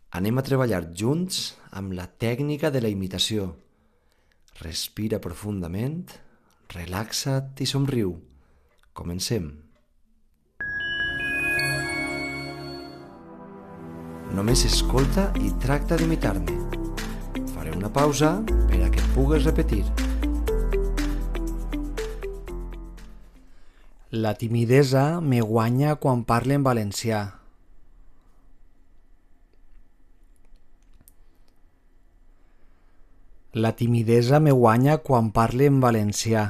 Anem a treballar junts amb la tècnica de la imitació. Respira profundament, relaxa't i somriu. Comencem. Només escolta i tracta d'imitar-me. Faré una pausa per a que pugues repetir. La timidesa me guanya quan parlo en valencià. La timidesa me guanya quan parlo en valencià.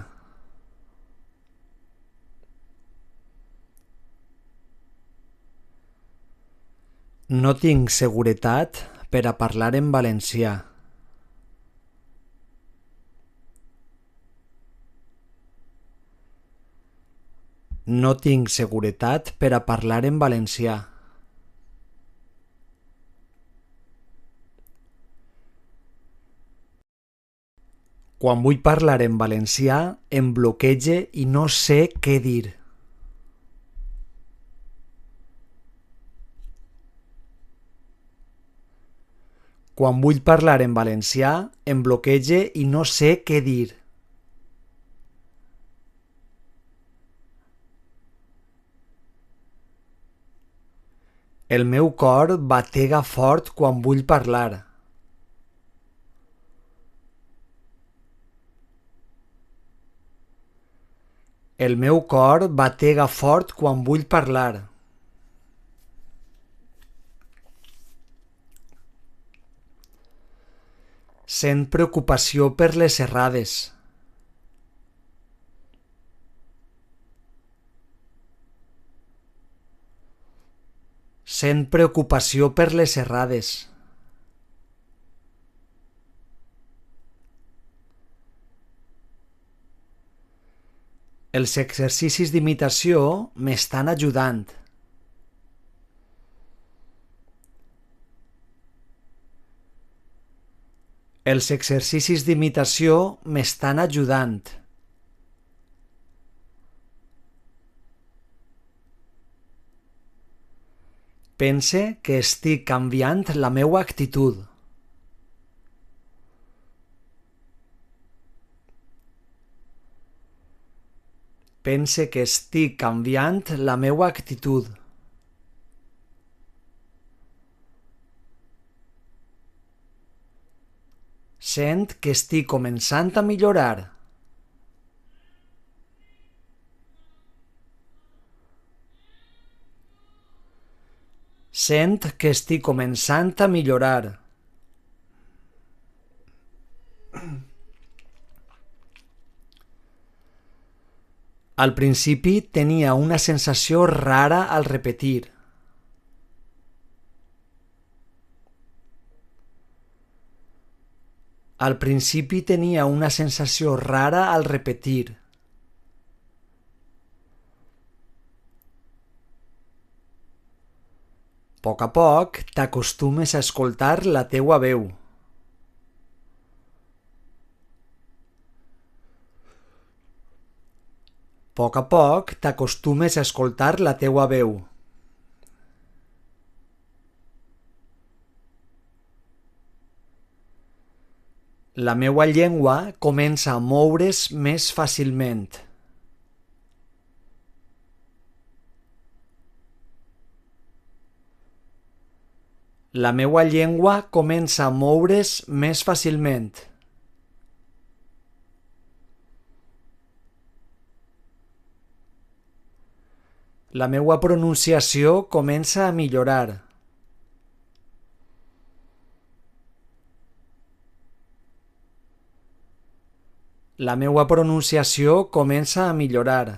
No tinc seguretat per a parlar en valencià. No tinc seguretat per a parlar en valencià. Quan vull parlar en valencià em bloquege i no sé què dir. Quan vull parlar en valencià em bloquege i no sé què dir. El meu cor batega fort quan vull parlar. El meu cor batega fort quan vull parlar. Sent preocupació per les errades. Sent preocupació per les errades. Els exercicis d'imitació m'estan ajudant. Els exercicis d'imitació m'estan ajudant. Pense que estic canviant la meva actitud. Pense que estic canviant la meva actitud. Sent que estic començant a millorar. Sent que estic començant a millorar. Al principi tenia una sensació rara al repetir. Al principi tenia una sensació rara al repetir. A poc t'acostumes a escoltar la teua veu. A poc t'acostumes a escoltar la teua veu. La meua llengua comença a moure's més fàcilment. La meua llengua comença a moure's més fàcilment. La meua pronunciació comença a millorar. La meua pronunciació comença a millorar.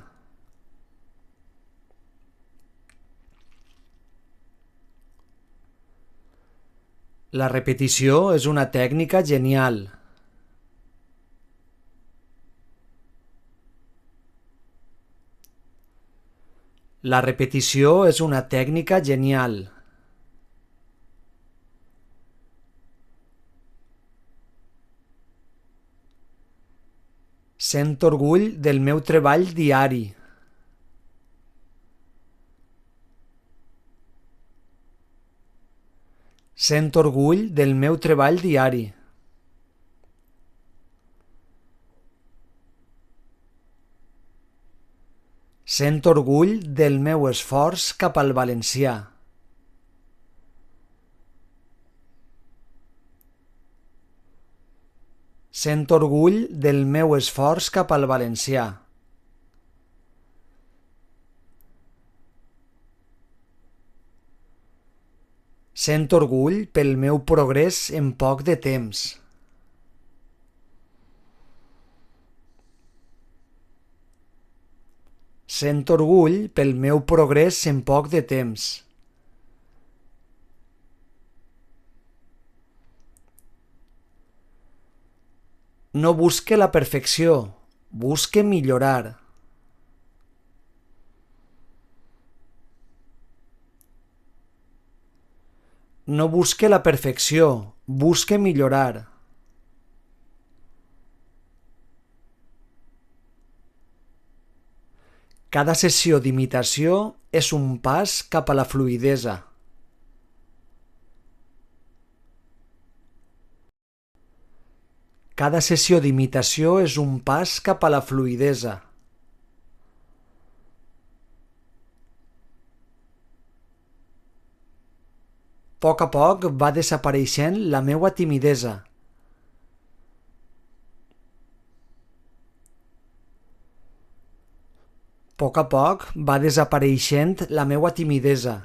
La repetició és una tècnica genial. La repetició és una tècnica genial. Sento orgull del meu treball diari. Sento orgull del meu treball diari. Sento orgull del meu esforç cap al valencià. Sento orgull del meu esforç cap al valencià. Sento orgull pel meu progrés en poc de temps. Sento orgull pel meu progrés en poc de temps. No busque la perfecció, busque millorar. No busque la perfecció, busque millorar. Cada sessió d'imitació és un pas cap a la fluïdesa. Cada sessió d'imitació és un pas cap a la fluïdesa. A poc va desapareixent la meua timidesa. A poc va desapareixent la meua timidesa.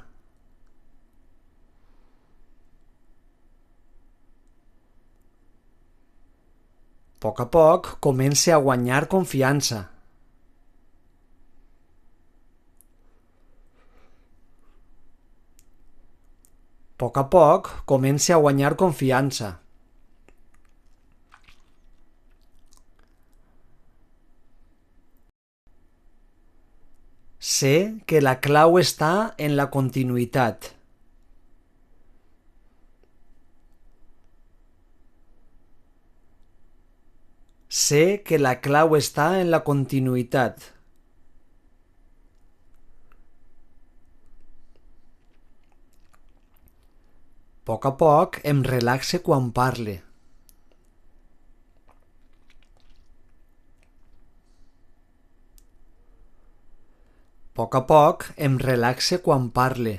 A poc comence a guanyar confiança. A poc comence a guanyar confiança. Sé que la clau està en la continuïtat. Sé que la clau està en la continuïtat. A poc em relaxe quan parle. A poc em relaxe quan parle.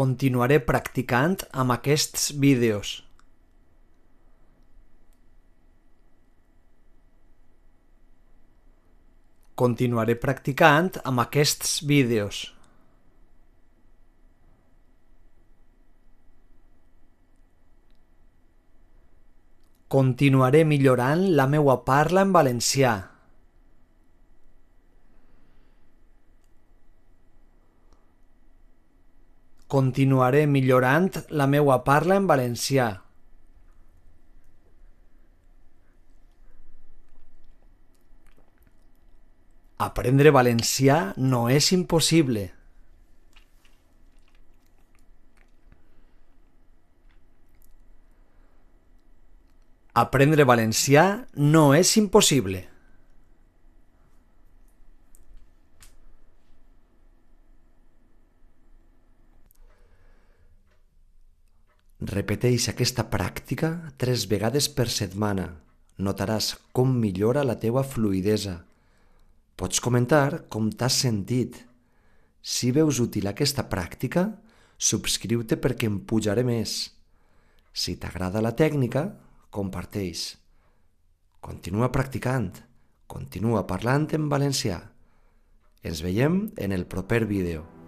Continuaré practicant amb aquests vídeos. Continuaré practicant amb aquests vídeos. Continuaré millorant la meua parla en valencià. Continuaré millorant la meua parla en valencià. Aprendre valencià no és impossible. Aprendre valencià no és impossible. Repeteix aquesta pràctica 3 vegades per setmana. Notaràs com millora la teua fluïdesa. Pots comentar com t'has sentit. Si veus útil aquesta pràctica, subscriu-te perquè em pujaré més. Si t'agrada la tècnica, comparteix. Continua practicant, continua parlant en valencià. Ens veiem en el proper vídeo.